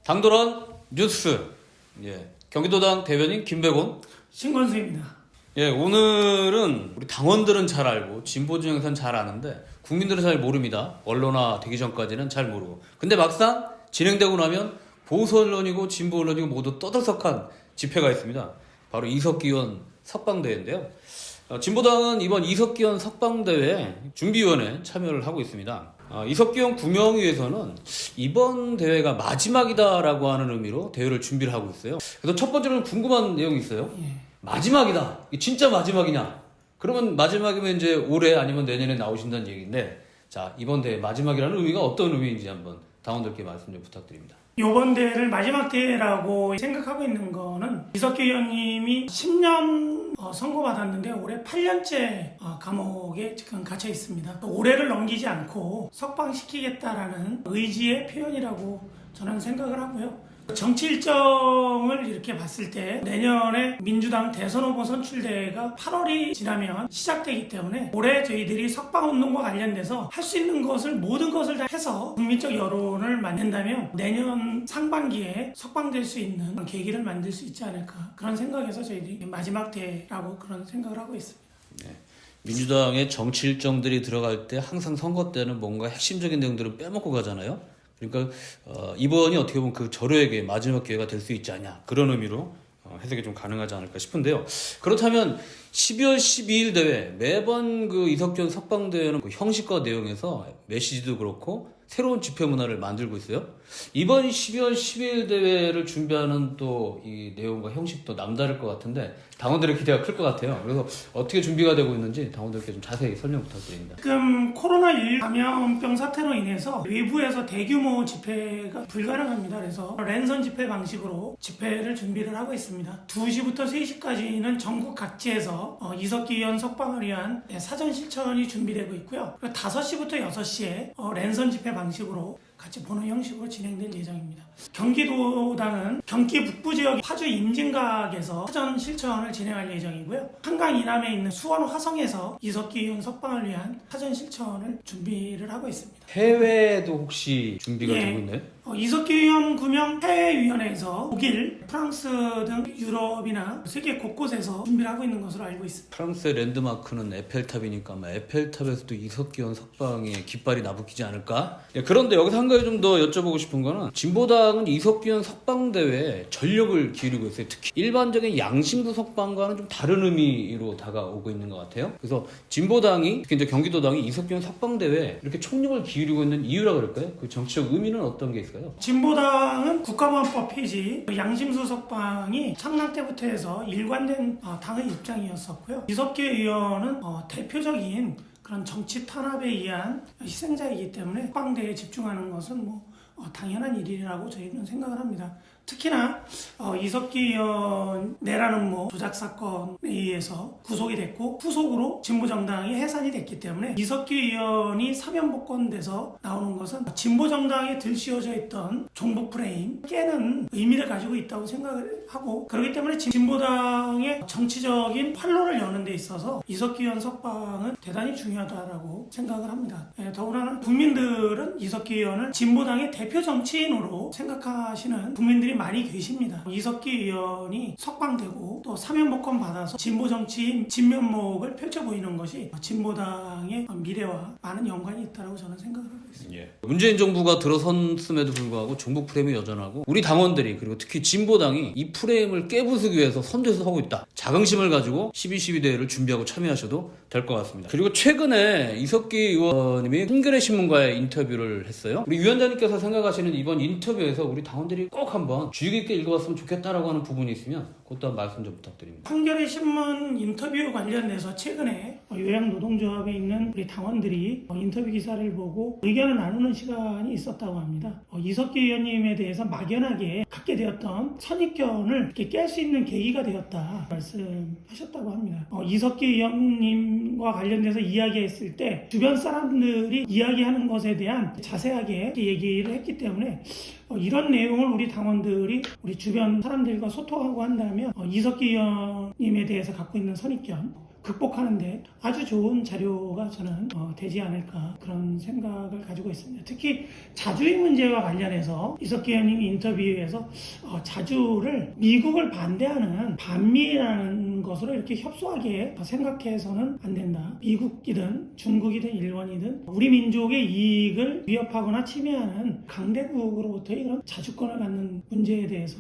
당돌한 뉴스. 경기도당 대변인 김백원. 신권수입니다. 오늘은 우리 당원들은 잘 알고 진보 진영에서는 잘 아는데 국민들은 잘 모릅니다. 언론화 되기 전까지는 잘 모르고. 근데 막상 진행되고 나면 보수 언론이고 진보 언론이고 모두 떠들썩한 집회가 있습니다. 바로 이석기 의원 석방대회인데요. 진보당은 이번 이석기 의원 석방대회 준비위원회에 참여를 하고 있습니다. 이석기 의원 구명위에서는 이번 대회가 마지막이다라고 하는 의미로 대회를 준비를 하고 있어요. 그래서 첫 번째로는 궁금한 내용이 있어요. 마지막이다. 이게 진짜 마지막이냐? 그러면 마지막이면 이제 올해 아니면 내년에 나오신다는 얘기인데, 자, 이번 대회 마지막이라는 의미가 어떤 의미인지 한번 당원들께 말씀 좀 부탁드립니다. 이번 대회를 마지막 대회라고 생각하고 있는 거는 이석기 의원님이 10년 선고받았는데 올해 8년째 감옥에 지금 갇혀 있습니다. 올해를 넘기지 않고 석방시키겠다라는 의지의 표현이라고 저는 생각을 하고요. 정치 일정을 이렇게 봤을 때 내년에 민주당 대선 후보 선출대회가 8월이 지나면 시작되기 때문에 올해 저희들이 석방운동과 관련돼서 할 수 있는 것을 모든 것을 다 해서 국민적 여론을 만든다면 내년 상반기에 석방될 수 있는 계기를 만들 수 있지 않을까, 그런 생각에서 저희들이 마지막 대회라고 그런 생각을 하고 있습니다. 민주당의 정치 일정들이 들어갈 때 항상 선거 때는 뭔가 핵심적인 내용들을 빼먹고 가잖아요. 그러니까 이번이 어떻게 보면 그 절호에게 마지막 기회가 될 수 있지 않냐, 그런 의미로 해석이 좀 가능하지 않을까 싶은데요. 그렇다면 12월 12일 대회, 매번 그 이석기 의원 석방대회는 그 형식과 내용에서 메시지도 그렇고 새로운 집회 문화를 만들고 있어요. 이번 12월 12일 대회를 준비하는 또 이 내용과 형식도 남다를 것 같은데 당원들의 기대가 클 것 같아요. 그래서 어떻게 준비가 되고 있는지 당원들께 좀 자세히 설명 부탁드립니다. 지금 코로나19 감염병 사태로 인해서 외부에서 대규모 집회가 불가능합니다. 그래서 랜선 집회 방식으로 집회를 준비를 하고 있습니다. 2시부터 3시까지는 전국 각지에서 이석기 의원 석방을 위한 사전 실천이 준비되고 있고요. 5시부터 6시에 랜선 집회 방식으로 같이 보는 형식으로 진행될 예정입니다. 경기도당은 경기 북부 지역 파주 임진각에서 사전 실천을 진행할 예정이고요. 한강 이남에 있는 수원 화성에서 이석기 의원 석방을 위한 사전 실천을 준비를 하고 있습니다. 해외도 혹시 준비가 되고 있나요? 이석기 의원 구명 해외위원회에서 독일, 프랑스 등 유럽이나 세계 곳곳에서 준비를 하고 있는 것으로 알고 있습니다. 프랑스의 랜드마크는 에펠탑이니까 아마 에펠탑에서도 이석기 의원 석방에 깃발이 나부끼지 않을까? 그런데 여기서 한 가지 좀 더 여쭤보고 싶은 거는 진보당은 이석기 의원 석방대회에 전력을 기울이고 있어요. 특히 일반적인 양심부 석방과는 좀 다른 의미로 다가오고 있는 것 같아요. 그래서 진보당이, 특히 이제 경기도당이 이석기 의원 석방대회에 이렇게 총력을 기울이고 있는 이유라 그럴까요? 그 정치적 의미는 어떤 게 있을까요? 진보당은 국가보안법 폐지, 양심수 석방이 창당 때부터 해서 일관된 당의 입장이었었고요. 이석기 의원은 대표적인 그런 정치 탄압에 의한 희생자이기 때문에 석방대회에 집중하는 것은 당연한 일이라고 저희는 생각을 합니다. 특히나 이석기 의원 내라는 조작 사건에 의해서 구속이 됐고 후속으로 진보정당이 해산이 됐기 때문에 이석기 의원이 사면복권돼서 나오는 것은 진보정당에 들씌워져 있던 종북 프레임 깨는 의미를 가지고 있다고 생각을 하고, 그렇기 때문에 진보당의 정치적인 활로를 여는 데 있어서 이석기 의원 석방은 대단히 중요하다고 생각을 합니다. 더구나 국민들은 이석기 의원을 진보당의 대표 정치인으로 생각하시는 국민들이 많이 계십니다. 이석기 의원이 석방되고 또 사면복권 받아서 진보 정치인 진면목을 펼쳐 보이는 것이 진보당의 미래와 많은 연관이 있다고 저는 생각을 하고 있습니다. 문재인 정부가 들어섰음에도 불구하고 종북 프레임이 여전하고 우리 당원들이, 그리고 특히 진보당이 이 프레임을 깨부수기 위해서 선두에서 하고 있다. 자긍심을 가지고 12.12 대회를 준비하고 참여하셔도 될 것 같습니다. 그리고 최근에 이석기 의원님이 한겨레 신문과의 인터뷰를 했어요. 우리 위원장님께서 생각하시는 이번 인터뷰에서 우리 당원들이 꼭 한번 주의 깊게 읽어봤으면 좋겠다라고 하는 부분이 있으면 그것도 말씀 좀 부탁드립니다. 한겨레 신문 인터뷰 관련돼서 최근에 요양노동조합에 있는 우리 당원들이 인터뷰 기사를 보고 의견을 나누는 시간이 있었다고 합니다. 이석기 의원님에 대해서 막연하게 갖게 되었던 선입견을 이렇게 깰 수 있는 계기가 되었다 말씀하셨다고 합니다. 이석기 의원님과 관련돼서 이야기했을 때 주변 사람들이 이야기하는 것에 대한 자세하게 얘기를 했기 때문에 이런 내용을 우리 당원들이 우리 주변 사람들과 소통하고 한다면 이석기 의원님에 대해서 갖고 있는 선입견, 극복하는데 아주 좋은 자료가 저는 되지 않을까 그런 생각을 가지고 있습니다. 특히 자주의 문제와 관련해서 이석기 의원님이 인터뷰에서 자주를 미국을 반대하는 반미라는 것으로 이렇게 협소하게 생각해서는 안 된다. 미국이든 중국이든 일본이든 우리 민족의 이익을 위협하거나 침해하는 강대국으로부터의 이런 자주권을 갖는 문제에 대해서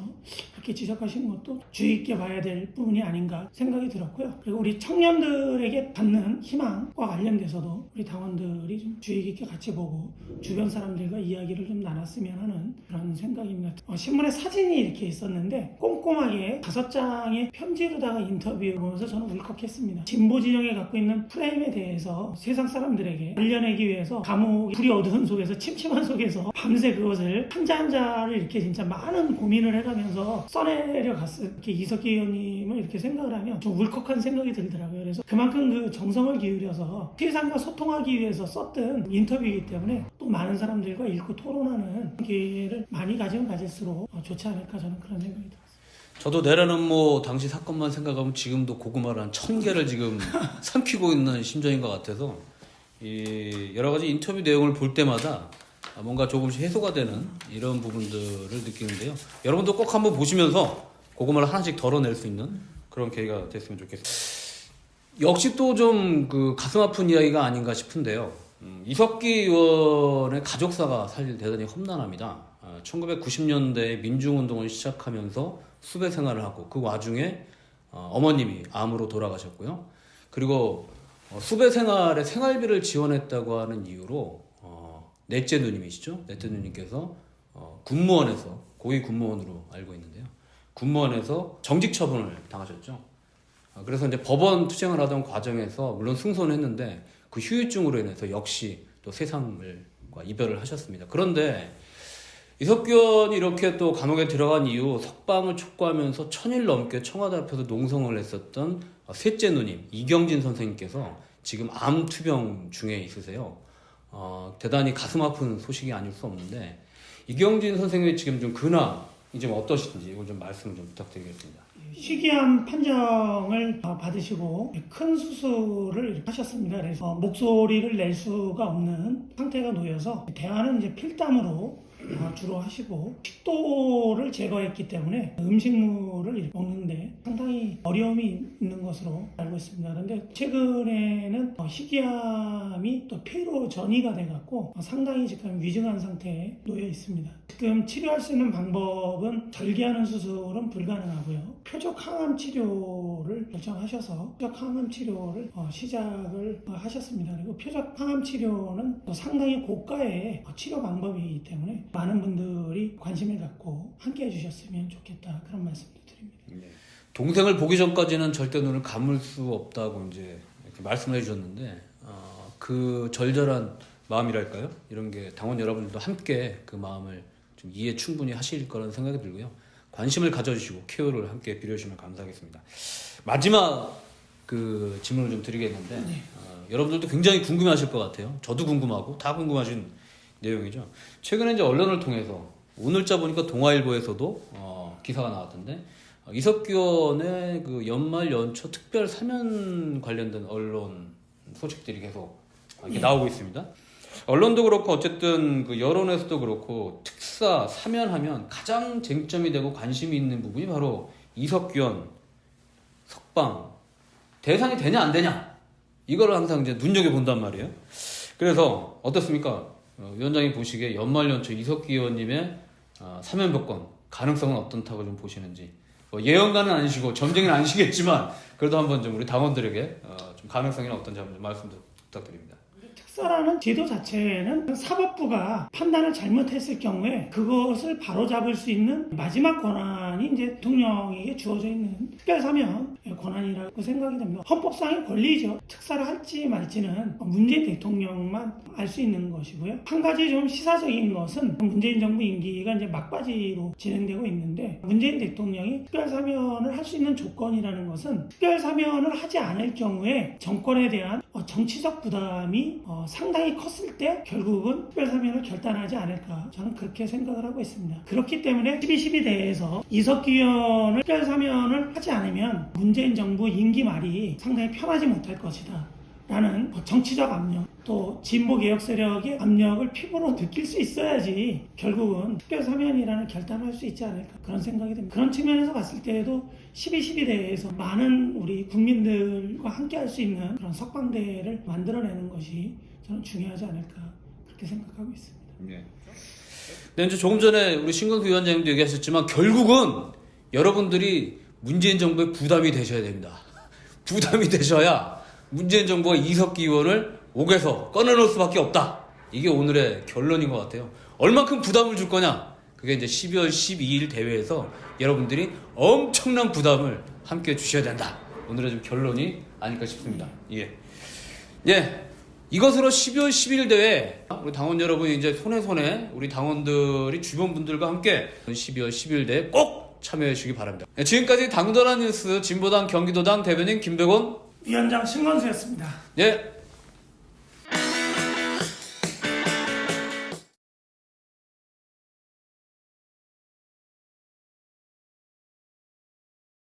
그렇게 지적하신 것도 주의 있게 봐야 될 부분이 아닌가 생각이 들었고요. 그리고 우리 청년들에게 받는 희망과 관련돼서도 우리 당원들이 좀 주의 깊게 같이 보고 주변 사람들과 이야기를 좀 나눴으면 하는 그런 생각입니다. 신문에 사진이 이렇게 있었는데 꼼꼼하게 5장의 편지로다가 인터뷰를 보면서 저는 울컥했습니다. 진보 진영에 갖고 있는 프레임에 대해서 세상 사람들에게 알려내기 위해서 감옥 불이 어두운 속에서 침침한 속에서 밤새 그것을 한자 한자를 이렇게 진짜 많은 고민을 해가면서 써내려 갔을 이렇게 이석기 의원님을 이렇게 생각을 하면 좀 울컥한 생각이 들더라고요. 그래서 그만큼 그 정성을 기울여서 피해자과 소통하기 위해서 썼던 인터뷰이기 때문에 또 많은 사람들과 읽고 토론하는 기회를 많이 가지면 가질수록 좋지 않을까 저는 그런 생각이 들었어요. 저도 내라는 뭐 당시 사건만 생각하면 지금도 고구마를 한 1000개를 지금 삼키고 있는 심정인 것 같아서 이 여러 가지 인터뷰 내용을 볼 때마다 뭔가 조금씩 해소가 되는 이런 부분들을 느끼는데요. 여러분도 꼭 한번 보시면서 고구마를 하나씩 덜어낼 수 있는 그런 계기가 됐으면 좋겠습니다. 역시 또 좀 그 가슴 아픈 이야기가 아닌가 싶은데요. 이석기 의원의 가족사가 사실 대단히 험난합니다. 1990년대에 민중운동을 시작하면서 수배 생활을 하고 그 와중에 어머님이 암으로 돌아가셨고요. 그리고 수배 생활에 생활비를 지원했다고 하는 이유로 넷째 누님이시죠. 넷째 누님께서 군무원에서 고위 군무원으로 알고 있는데요. 군무원에서 정직 처분을 당하셨죠. 그래서 이제 법원 투쟁을 하던 과정에서 물론 승소는 했는데 그 후유증으로 인해서 역시 또 세상과 이별을 하셨습니다. 그런데 이석기 의원이 이렇게 또 감옥에 들어간 이후 석방을 촉구하면서 1000일 넘게 청와대 앞에서 농성을 했었던 셋째 누님 이경진 선생님께서 지금 암 투병 중에 있으세요. 대단히 가슴 아픈 소식이 아닐 수 없는데 이경진 선생님이 지금 좀 근황이 좀 어떠신지 이걸 좀 말씀 좀 부탁드리겠습니다. 희귀암 판정을 받으시고 큰 수술을 하셨습니다. 그래서 목소리를 낼 수가 없는 상태가 놓여서 대화는 이제 필담으로 주로 하시고 식도를 제거했기 때문에 음식물을 먹는데 상당히 어려움이 있는 것으로 알고 있습니다. 그런데 최근에는 희귀암이 또 폐로 전이가 돼갖고 상당히 지금 위중한 상태에 놓여 있습니다. 지금 치료할 수 있는 방법은 절개하는 수술은 불가능하고요. 표적 항암 치료를 결정하셔서 표적 항암 치료를 시작을 하셨습니다. 그리고 표적 항암 치료는 또 상당히 고가의 치료 방법이기 때문에 많은 분들이 관심을 갖고 함께 해주셨으면 좋겠다 그런 말씀도 드립니다. 네. 동생을 보기 전까지는 절대 눈을 감을 수 없다고 이제 이렇게 말씀을 해주셨는데 그 절절한 마음이랄까요? 이런 게 당원 여러분들도 함께 그 마음을 좀 이해 충분히 하실 거라는 생각이 들고요. 관심을 가져주시고 케어를 함께 빌려주시면 감사하겠습니다. 마지막 그 질문을 좀 드리겠는데 여러분들도 굉장히 궁금해하실 것 같아요. 저도 궁금하고 다 궁금하신 내용이죠. 최근에 이제 언론을 통해서 오늘자 보니까 동아일보에서도 기사가 나왔던데 이석기 의원의 그 연말 연초 특별 사면 관련된 언론 소식들이 계속 이렇게 나오고 있습니다. 언론도 그렇고 어쨌든 그 여론에서도 그렇고 특사 사면하면 가장 쟁점이 되고 관심이 있는 부분이 바로 이석기 의원 석방 대상이 되냐 안 되냐 이걸 항상 이제 눈여겨 본단 말이에요. 그래서 어떻습니까? 위원장님 보시기에 연말 연초 이석기 의원님의 사면 복권 가능성은 어떻다고 좀 보시는지 예언가는 아니시고 점쟁이는 아니시겠지만 그래도 한번 좀 우리 당원들에게 좀 가능성이 어떤지 한번 좀 말씀 부탁드립니다. 특사라는 제도 자체는 사법부가 판단을 잘못했을 경우에 그것을 바로잡을 수 있는 마지막 권한이 이제 대통령에게 주어져 있는 특별사면 권한이라고 생각이 됩니다. 헌법상의 권리죠. 특사를 할지 말지는 문재인 대통령만 알 수 있는 것이고요. 한 가지 좀 시사적인 것은 문재인 정부 임기가 이제 막바지로 진행되고 있는데 문재인 대통령이 특별사면을 할 수 있는 조건이라는 것은 특별사면을 하지 않을 경우에 정권에 대한 정치적 부담이 상당히 컸을 때 결국은 특별사면을 결단하지 않을까 저는 그렇게 생각을 하고 있습니다. 그렇기 때문에 12.12 대회에서 이석기 의원을 특별사면을 하지 않으면 문재인 정부 임기 말이 상당히 편하지 못할 것이다 라는 정치적 압력, 또 진보 개혁 세력의 압력을 피부로 느낄 수 있어야지 결국은 특별사면이라는 결단을 할 수 있지 않을까 그런 생각이 듭니다. 그런 측면에서 봤을 때에도 12.12 대회에서 많은 우리 국민들과 함께 할 수 있는 그런 석방대회를 만들어내는 것이 저는 중요하지 않을까 그렇게 생각하고 있습니다. 네. 네, 이제 조금 전에 우리 신광수 위원장님도 얘기하셨지만 결국은 여러분들이 문재인 정부의 부담이 되셔야 됩니다. 부담이 되셔야 문재인 정부가 이석기 의원을 옥에서 꺼내놓을 수밖에 없다. 이게 오늘의 결론인 것 같아요. 얼만큼 부담을 줄 거냐? 그게 이제 12월 12일 대회에서 여러분들이 엄청난 부담을 함께 주셔야 된다. 오늘의 좀 결론이 아닐까 싶습니다. 예. 예. 이것으로 12월 12일 대회 우리 당원 여러분이 이제 손에 우리 당원들이 주변 분들과 함께 12월 12일 대회 꼭 참여해 주시기 바랍니다. 예, 지금까지 당돌한 뉴스 진보당 경기도당 대변인 김백원 위원장 신건수였습니다. 예.